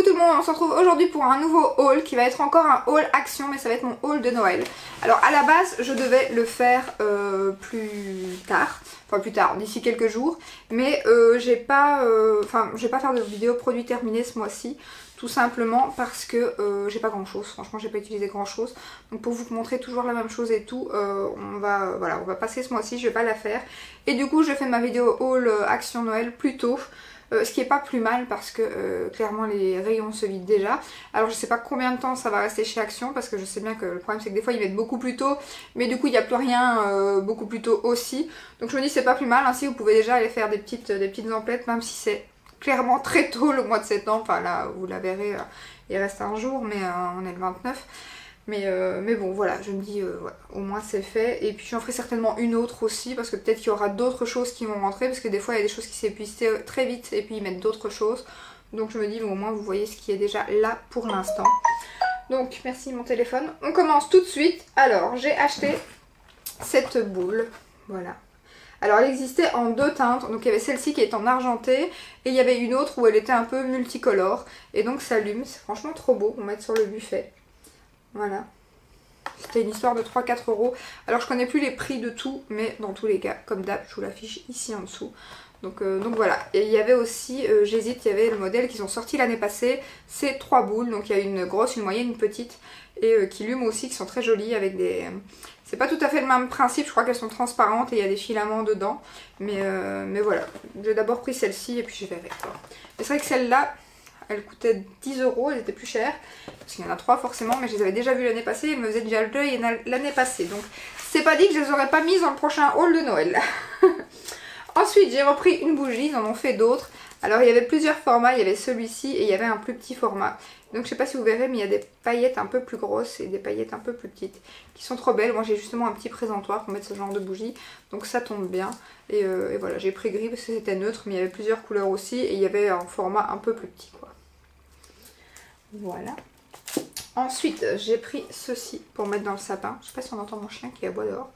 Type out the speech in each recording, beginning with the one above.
Coucou tout le monde, on se retrouve aujourd'hui pour un nouveau haul qui va être encore un haul action, mais ça va être mon haul de Noël. Alors à la base je devais le faire plus tard, d'ici quelques jours, mais je vais pas faire de vidéo produit terminé ce mois-ci, tout simplement parce que j'ai pas grand chose, franchement j'ai pas utilisé grand chose, donc pour vous montrer toujours la même chose et tout, on va passer ce mois-ci, je vais pas la faire, et du coup je fais ma vidéo haul action Noël plus tôt. Ce qui est pas plus mal parce que clairement les rayons se vident déjà. Alors je sais pas combien de temps ça va rester chez Action parce que je sais bien que le problème c'est que des fois ils mettent beaucoup plus tôt, mais du coup il n'y a plus rien beaucoup plus tôt aussi. Donc je me dis c'est pas plus mal, ainsi vous pouvez déjà aller faire des petites emplettes, même si c'est clairement très tôt le mois de septembre. Enfin là vous la verrez, il reste un jour, mais on est le 29. Mais bon voilà, je me dis voilà, au moins c'est fait, et puis j'en ferai certainement une autre aussi parce que peut-être qu'il y aura d'autres choses qui vont rentrer parce que des fois il y a des choses qui s'épuisent très vite et puis ils mettent d'autres choses, donc je me dis bon, au moins vous voyez ce qui est déjà là pour l'instant. Donc merci mon téléphone, on commence tout de suite. Alors j'ai acheté cette boule, voilà. Alors elle existait en deux teintes, donc il y avait celle-ci qui est en argenté et il y avait une autre où elle était un peu multicolore, et donc ça allume, c'est franchement trop beau pour mettre sur le buffet. Voilà, c'était une histoire de 3-4 €. Alors je connais plus les prix de tout, mais dans tous les cas, comme d'hab, je vous l'affiche ici en dessous. Donc voilà, et il y avait aussi, j'hésite, il y avait le modèle qu'ils ont sorti l'année passée, c'est 3 boules, donc il y a une grosse, une moyenne, une petite, et qui lument aussi, qui sont très jolies avec des... C'est pas tout à fait le même principe, je crois qu'elles sont transparentes et il y a des filaments dedans, mais voilà, j'ai d'abord pris celle-ci et puis je verrai quoi. Mais c'est vrai que celle-là... Elle coûtait 10 €, elle était plus chère, parce qu'il y en a 3 forcément, mais je les avais déjà vues l'année passée, elles me faisaient déjà l'œil l'année passée, donc c'est pas dit que je les aurais pas mises dans le prochain haul de Noël. Ensuite j'ai repris une bougie, ils en ont fait d'autres. Alors il y avait plusieurs formats, il y avait celui-ci et il y avait un plus petit format. Donc je sais pas si vous verrez, mais il y a des paillettes un peu plus grosses et des paillettes un peu plus petites qui sont trop belles. Moi j'ai justement un petit présentoir pour mettre ce genre de bougie, donc ça tombe bien. Et voilà, j'ai pris gris parce que c'était neutre, mais il y avait plusieurs couleurs aussi et il y avait un format un peu plus petit quoi. Voilà. Ensuite, j'ai pris ceci pour mettre dans le sapin. Je sais pas si on entend mon chien qui aboie dehors.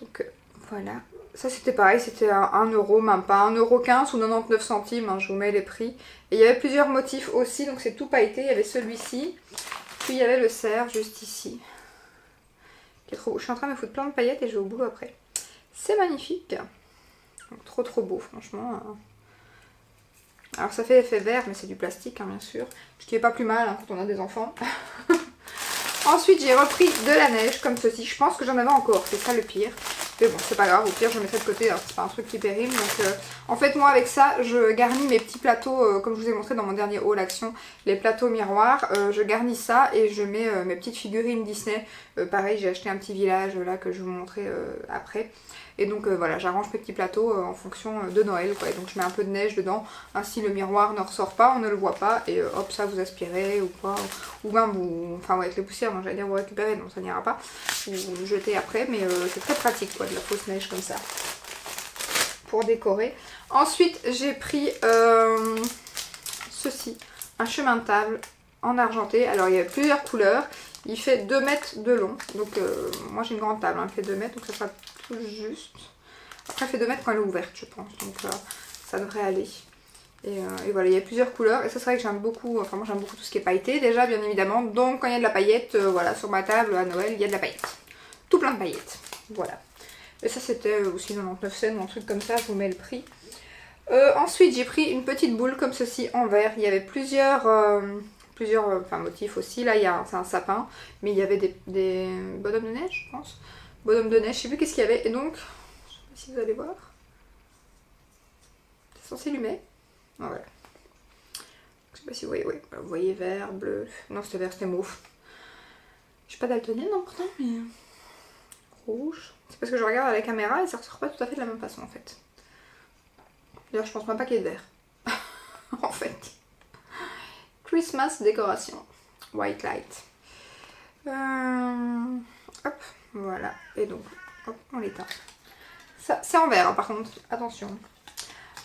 Donc voilà. Ça c'était pareil, c'était à 1 €, même pas 1,15 € ou 99 centimes, hein, je vous mets les prix. Et il y avait plusieurs motifs aussi, donc c'est tout pailleté. Il y avait celui-ci, puis il y avait le cerf juste ici. Qui est trop beau. Je suis en train de me foutre plein de paillettes et je vais au boulot après. C'est magnifique. Donc, trop beau franchement. Alors ça fait effet vert, mais c'est du plastique hein, bien sûr, ce qui est pas plus mal hein, quand on a des enfants. Ensuite j'ai repris de la neige comme ceci, je pense que j'en avais encore, c'est ça le pire. Mais bon c'est pas grave, au pire je mettrai de côté, c'est pas un truc qui périme. Donc en fait moi avec ça je garnis mes petits plateaux, comme je vous ai montré dans mon dernier haul action, les plateaux miroirs, je garnis ça et je mets mes petites figurines Disney. Pareil j'ai acheté un petit village là que je vais vous montrer après. Et donc voilà, j'arrange mes petits plateaux en fonction de Noël quoi. Et donc je mets un peu de neige dedans, ainsi le miroir ne ressort pas, on ne le voit pas, et hop ça vous aspirez ou quoi, ou même vous, enfin ouais, avec les poussières, j'allais dire vous récupérez, donc ça n'ira pas, ou vous le jetez après, mais c'est très pratique quoi, de la fausse neige comme ça, pour décorer. Ensuite j'ai pris ceci, un chemin de table en argenté, alors il y a plusieurs couleurs, il fait 2 mètres de long, donc moi j'ai une grande table, hein, elle fait 2 mètres, donc ça sera tout juste. Après elle fait 2 mètres quand elle est ouverte je pense, donc ça devrait aller. Et voilà, il y a plusieurs couleurs, et ça c'est vrai que j'aime beaucoup, enfin moi j'aime beaucoup tout ce qui est pailleté déjà bien évidemment, donc quand il y a de la paillette, voilà, sur ma table à Noël il y a de la paillette. Tout plein de paillettes, voilà. Et ça c'était aussi 99 cents ou un truc comme ça, je vous mets le prix. Ensuite j'ai pris une petite boule comme ceci en verre, il y avait plusieurs motifs aussi, là c'est un sapin, mais il y avait des bonhommes de neige je pense, bonhommes de neige, je sais plus qu'est-ce qu'il y avait, et donc, je sais pas si vous allez voir, c'est censé allumer, voilà, je sais pas si vous voyez, oui, vous voyez vert, bleu, non c'était vert, c'était mauve, je suis pas daltonienne non pourtant, mais rouge, c'est parce que je regarde à la caméra et ça ressort pas tout à fait de la même façon en fait, d'ailleurs je pense même pas qu'il y ait de vert, en fait. Christmas décoration, white light. Hop, voilà. Et donc, hop, on l'éteint. Ça, c'est en vert, hein, par contre, attention.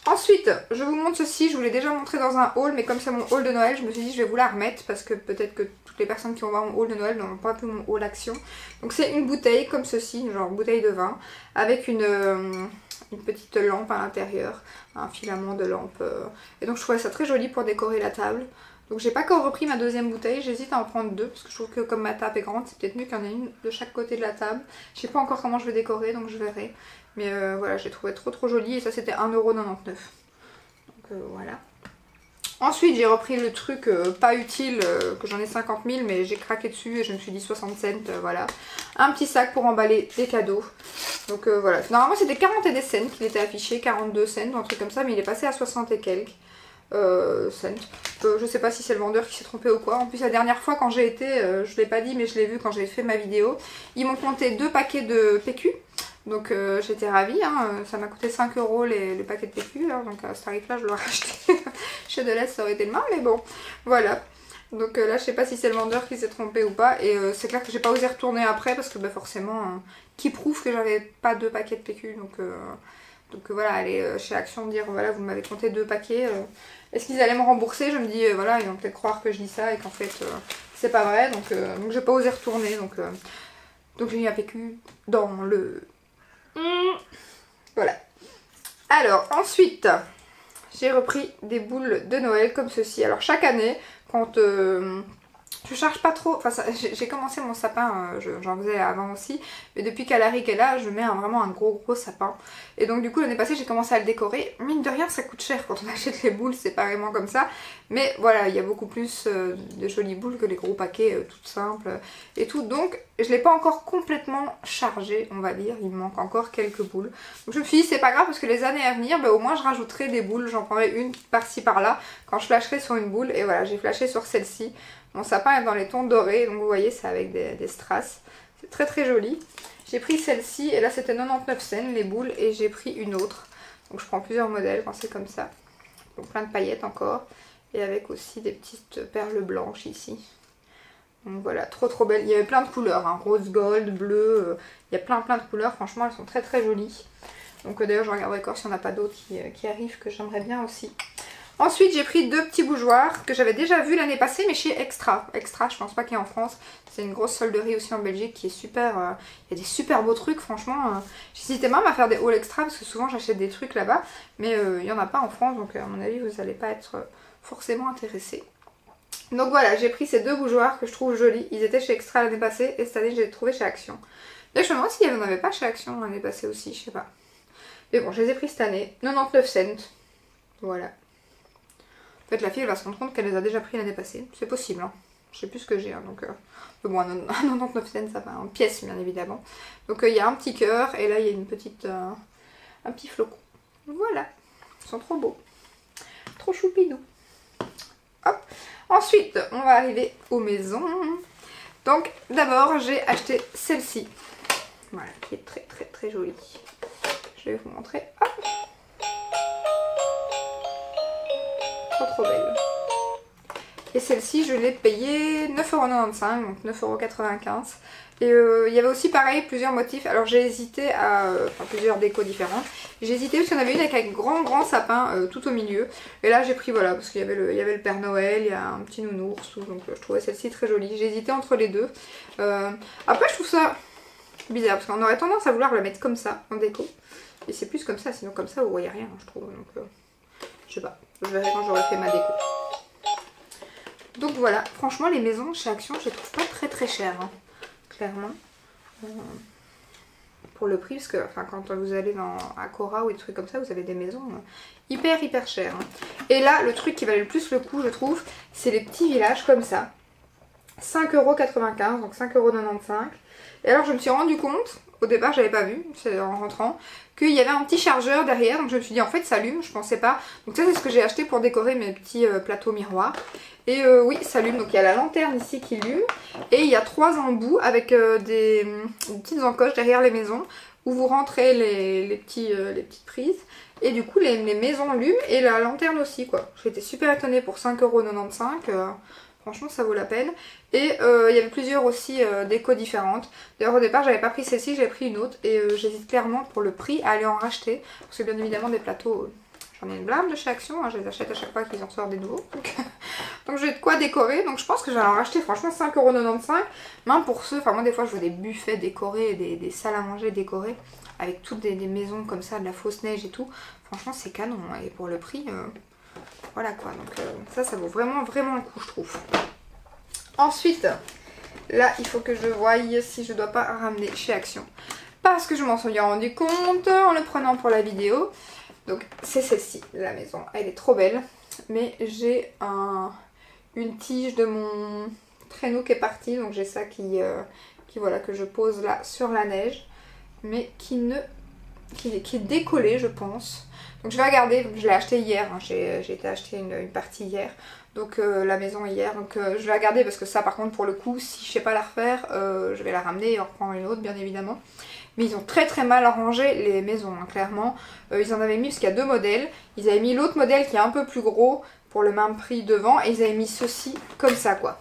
Ensuite, je vous montre ceci. Je vous l'ai déjà montré dans un haul, mais comme c'est mon haul de Noël, je me suis dit je vais vous la remettre parce que peut-être que toutes les personnes qui vont voir mon haul de Noël n'auront pas vu mon haul action. Donc c'est une bouteille comme ceci, genre bouteille de vin, avec une petite lampe à l'intérieur, un filament de lampe. Et donc je trouvais ça très joli pour décorer la table. Donc j'ai pas encore repris ma deuxième bouteille, j'hésite à en prendre deux parce que je trouve que comme ma table est grande, c'est peut-être mieux qu'il y en ait une de chaque côté de la table. Je sais pas encore comment je vais décorer donc je verrai. Mais voilà, j'ai trouvé trop joli et ça c'était 1,99 €. Donc voilà. Ensuite j'ai repris le truc pas utile, que j'en ai 50 000 mais j'ai craqué dessus et je me suis dit 60 cents, voilà. Un petit sac pour emballer des cadeaux. Donc voilà, normalement c'était 40 et des cents qu'il était affiché, 42 cents ou un truc comme ça, mais il est passé à 60 et quelques cents. Je sais pas si c'est le vendeur qui s'est trompé ou quoi. En plus la dernière fois quand j'ai été, je l'ai pas dit mais je l'ai vu quand j'ai fait ma vidéo, ils m'ont compté 2 paquets de PQ. Donc j'étais ravie, hein. Ça m'a coûté 5 € le paquet de PQ, hein. Donc à ce tarif là je l'aurais acheté chez Deleuze, ça aurait été le mal, mais bon, voilà. Donc là je sais pas si c'est le vendeur qui s'est trompé ou pas, et c'est clair que j'ai pas osé retourner après parce que bah, forcément, qui prouve que j'avais pas 2 paquets de PQ, donc voilà, aller chez Action dire voilà vous m'avez compté 2 paquets, est-ce qu'ils allaient me rembourser? Je me dis voilà ils vont peut-être croire que je dis ça et qu'en fait c'est pas vrai, donc j'ai pas osé retourner, donc j'ai mis un PQ dans le... Voilà. Alors ensuite j'ai repris des boules de Noël comme ceci. Alors chaque année quand je charge pas trop, enfin j'ai commencé mon sapin, j'en faisais avant aussi, mais depuis qu'Alaric est là je mets vraiment un gros sapin. Et donc du coup l'année passée j'ai commencé à le décorer. Mine de rien ça coûte cher quand on achète les boules séparément comme ça, mais voilà il y a beaucoup plus de jolies boules que les gros paquets toutes simples et tout. Donc je l'ai pas encore complètement chargé on va dire, il me manque encore quelques boules. Donc je me suis dit c'est pas grave parce que les années à venir bah, au moins je rajouterai des boules, j'en prendrai une par-ci par-là quand je flasherai sur une boule. Et voilà j'ai flashé sur celle-ci. Mon sapin est dans les tons dorés, donc vous voyez c'est avec des strass. C'est très joli. J'ai pris celle-ci et là c'était 99 cents les boules et j'ai pris une autre. Donc je prends plusieurs modèles quand c'est comme ça. Donc plein de paillettes encore. Et avec aussi des petites perles blanches ici. Donc voilà, trop belle. Il y avait plein de couleurs, hein, rose gold, bleu. Il y a plein de couleurs, franchement elles sont très jolies. Donc d'ailleurs je regarderai encore s'il n'y en a pas d'autres qui arrivent que j'aimerais bien aussi. Ensuite j'ai pris 2 petits bougeoirs que j'avais déjà vu l'année passée mais chez Extra. Extra je pense pas qu'il y ait en France. C'est une grosse solderie aussi en Belgique qui est super. Il y a des super beaux trucs franchement. J'hésitais même à faire des hauls Extra parce que souvent j'achète des trucs là-bas. Mais il n'y en a pas en France donc à mon avis vous n'allez pas être forcément intéressés. Donc voilà j'ai pris ces 2 bougeoirs que je trouve jolis. Ils étaient chez Extra l'année passée et cette année je les ai trouvés chez Action. D'ailleurs je me demande s'il n'y en avait pas chez Action l'année passée aussi, je sais pas. Mais bon je les ai pris cette année. 99 cents. Voilà. En fait la fille elle va se rendre compte qu'elle les a déjà pris l'année passée, c'est possible, hein. Je sais plus ce que j'ai, hein, donc bon, 99 cents ça va, en pièces bien évidemment. Donc il y a un petit cœur et là il y a une petite, un petit flocon. Voilà, ils sont trop beaux, trop choupidous. Hop. Ensuite on va arriver aux maisons. Donc d'abord j'ai acheté celle-ci, voilà, qui est très jolie. Je vais vous montrer, hop. Trop belle. Et celle-ci je l'ai payée 9,95 €, donc 9,95 €. Et il y avait aussi pareil plusieurs motifs. Alors j'ai hésité à... enfin plusieurs décos différentes. J'ai hésité parce qu'il y en avait une avec un grand sapin tout au milieu. Et là j'ai pris voilà parce qu'il y avait le Père Noël, il y a un petit nounours tout. Donc je trouvais celle-ci très jolie. J'ai hésité entre les deux. Après je trouve ça bizarre parce qu'on aurait tendance à vouloir la mettre comme ça en déco. Et c'est plus comme ça, sinon comme ça vous voyez rien je trouve. Donc je sais pas. Je verrai quand j'aurai fait ma déco. Donc voilà, franchement les maisons chez Action je les trouve pas très chères, hein, clairement. Pour le prix, parce que enfin, quand vous allez à Cora ou des trucs comme ça, vous avez des maisons hyper chères. Hein. Et là, le truc qui valait le plus le coup, je trouve, c'est les petits villages comme ça. 5,95 €, donc 5,95 €. Et alors je me suis rendu compte, au départ j'avais pas vu, c'est en rentrant, qu'il y avait un petit chargeur derrière, donc je me suis dit en fait ça allume, je pensais pas. Donc ça c'est ce que j'ai acheté pour décorer mes petits plateaux miroirs. Et oui ça allume, donc il y a la lanterne ici qui allume, et il y a 3 embouts avec des petites encoches derrière les maisons, où vous rentrez les petites prises. Et du coup les maisons allument et la lanterne aussi quoi. J'étais super étonnée pour 5,95 €. Franchement ça vaut la peine. Et il y avait plusieurs aussi décos différentes. D'ailleurs au départ j'avais pas pris celle-ci, j'avais pris une autre. Et j'hésite clairement pour le prix à aller en racheter. Parce que bien évidemment des plateaux, j'en ai une blinde de chez Action. Hein, je les achète à chaque fois qu'ils en sortent des nouveaux. Donc j'ai de quoi décorer. Donc je pense que j'allais en racheter franchement 5,95 €. Même pour ceux, enfin moi des fois je vois des buffets décorés, des salles à manger décorées. Avec toutes des maisons comme ça, de la fausse neige et tout. Franchement c'est canon. Hein, et pour le prix... Voilà quoi, donc ça vaut vraiment le coup je trouve. Ensuite, là il faut que je voie si je dois pas ramener chez Action. Parce que je m'en suis rendu compte en le prenant pour la vidéo. Donc c'est celle-ci, la maison, elle est trop belle. Mais j'ai une tige de mon traîneau qui est partie, donc j'ai ça qui voilà, que je pose là sur la neige. Mais qui est décollé je pense. Donc je vais regarder, je l'ai acheté hier, hein. J'ai été acheter une partie hier, donc la maison hier, donc je vais regarder parce que ça par contre pour le coup si je sais pas la refaire, je vais la ramener et en reprendre une autre bien évidemment. Mais ils ont très mal arrangé les maisons, hein, clairement. Ils en avaient mis parce qu'il y a deux modèles, ils avaient mis l'autre modèle qui est un peu plus gros pour le même prix devant et ils avaient mis ceci comme ça quoi.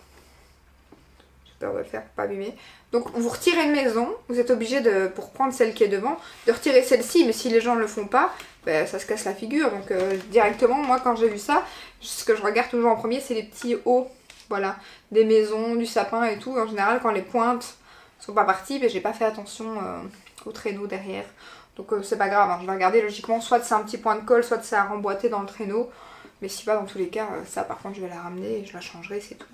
J'ai peur de le faire pour pas abîmer. Donc vous retirez une maison, vous êtes obligé pour prendre celle qui est devant, de retirer celle-ci, mais si les gens ne le font pas, ben, ça se casse la figure. Donc directement, moi quand j'ai vu ça, ce que je regarde toujours en premier, c'est les petits hauts, voilà, des maisons, du sapin et tout. En général, quand les pointes sont pas parties, ben, j'ai pas fait attention au traîneau derrière. Donc c'est pas grave, hein. Je vais regarder logiquement, soit c'est un petit point de colle, soit c'est à remboîter dans le traîneau. Mais si pas, dans tous les cas, ça par contre je vais la ramener et je la changerai, c'est tout.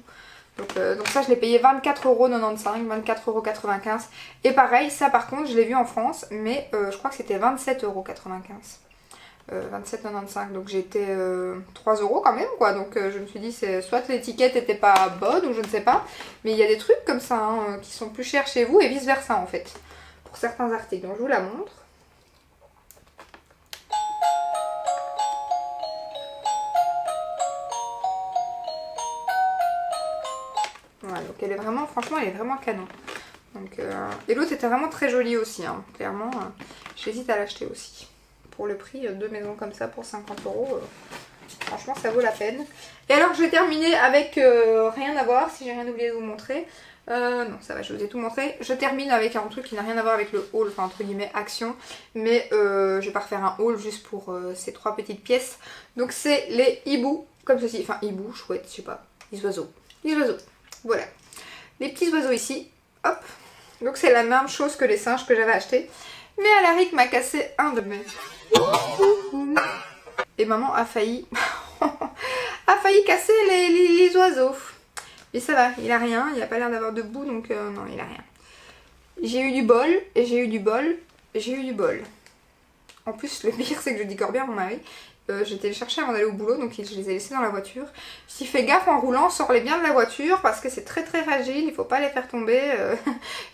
Donc ça je l'ai payé 24,95€, 24,95€. Et pareil, ça par contre je l'ai vu en France, mais je crois que c'était 27,95€. 27,95€, donc j'étais 3€ quand même quoi. Donc je me suis dit, soit l'étiquette était pas bonne ou je ne sais pas. Mais il y a des trucs comme ça hein, qui sont plus chers chez vous et vice versa en fait. Pour certains articles, donc je vous la montre. Voilà, donc elle est vraiment, franchement elle est vraiment canon. Donc, et l'autre était vraiment très jolie aussi, hein. Clairement, j'hésite à l'acheter aussi. Pour le prix, deux maisons comme ça pour 50€, franchement ça vaut la peine. Et alors je vais terminer avec rien à voir, si j'ai rien oublié de vous montrer. Non ça va, je vous ai tout montré. Je termine avec un truc qui n'a rien à voir avec le haul, enfin entre guillemets Action. Mais je vais pas refaire un haul juste pour ces trois petites pièces. Donc c'est les hiboux, comme ceci, enfin hiboux, chouette, je sais pas, les oiseaux. Les oiseaux. Voilà, les petits oiseaux ici, hop. Donc c'est la même chose que les singes que j'avais acheté. Mais Alaric m'a cassé un de mes... Et maman a failli... a failli casser les oiseaux. Mais ça va, il a rien, il a pas l'air d'avoir de boue, donc non, il a rien. J'ai eu du bol, et j'ai eu du bol, et j'ai eu du bol. En plus, le pire, c'est que je dis corps bien à mon mari. J'étais les chercher avant d'aller au boulot, donc je les ai laissés dans la voiture. Si fais gaffe en roulant, sors-les bien de la voiture parce que c'est très fragile, il faut pas les faire tomber.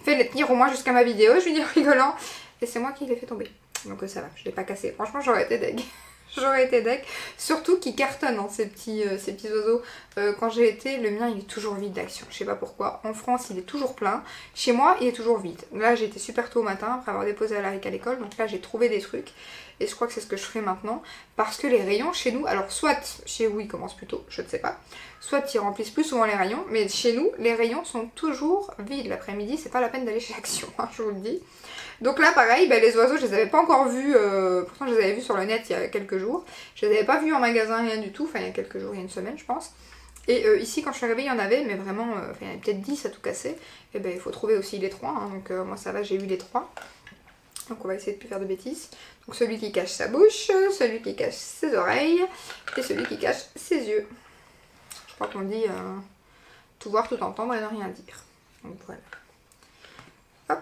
Fais-les tenir au moins jusqu'à ma vidéo, je lui dis en rigolant. Et c'est moi qui les fais tomber. Donc ça va, je l'ai pas cassé. Franchement, j'aurais été deg. J'aurais été deg. Surtout qu'ils cartonnent, hein, ces petits oiseaux. Quand j'ai été, le mien il est toujours vide d'Action. Je sais pas pourquoi. En France, il est toujours plein. Chez moi, il est toujours vide. Là, j'ai été super tôt au matin après avoir déposé Alaric à l'école. Donc là, j'ai trouvé des trucs. Et je crois que c'est ce que je ferai maintenant. Parce que les rayons chez nous, alors soit chez vous ils commencent plus tôt, je ne sais pas. Soit ils remplissent plus souvent les rayons. Mais chez nous, les rayons sont toujours vides l'après-midi. C'est pas la peine d'aller chez Action, hein, je vous le dis. Donc là pareil, bah, les oiseaux je les avais pas encore vus, pourtant je les avais vus sur le net il y a quelques jours. Je les avais pas vus en magasin, rien du tout, enfin il y a quelques jours, il y a une semaine je pense. Et ici quand je suis arrivée il y en avait, mais vraiment, il y en avait peut-être 10 à tout casser. Et ben il faut trouver aussi les 3, hein, donc moi ça va, j'ai eu les 3. Donc on va essayer de plus faire de bêtises. Donc celui qui cache sa bouche, celui qui cache ses oreilles et celui qui cache ses yeux. Je crois qu'on dit tout voir, tout entendre et ne rien dire. Donc voilà. Hop.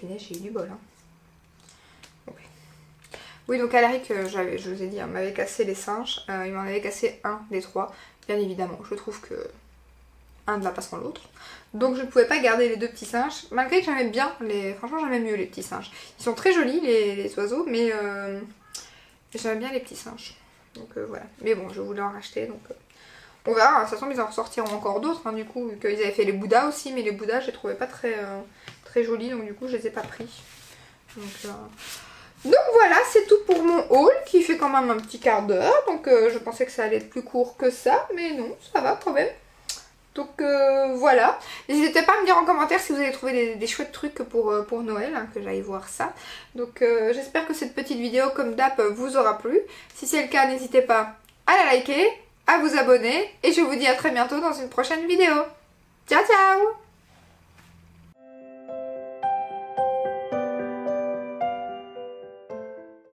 J'ai eu du bol. Hein. Okay. Oui, donc Alaric, je vous ai dit, m'avait cassé les singes. Il m'en avait cassé un des 3. Bien évidemment, je trouve que un ne va pas sans l'autre. Donc je ne pouvais pas garder les deux petits singes. Malgré que j'aimais bien, franchement j'aimais mieux les petits singes. Ils sont très jolis les oiseaux, mais j'aime bien les petits singes. Donc voilà. Mais bon, je voulais en racheter, donc on verra. Ça semble qu'ils en ressortiront encore d'autres, hein, du coup, vu qu'ils avaient fait les bouddhas aussi, mais les bouddhas je les trouvais pas très jolis, donc du coup je les ai pas pris. Donc voilà, c'est tout pour mon haul qui fait quand même un petit quart d'heure. Donc je pensais que ça allait être plus court que ça, mais non, ça va quand même. Donc voilà, n'hésitez pas à me dire en commentaire si vous avez trouvé des chouettes trucs pour Noël, hein, que j'aille voir ça. Donc j'espère que cette petite vidéo comme d'hab vous aura plu. Si c'est le cas, n'hésitez pas à la liker, à vous abonner et je vous dis à très bientôt dans une prochaine vidéo. Ciao ciao!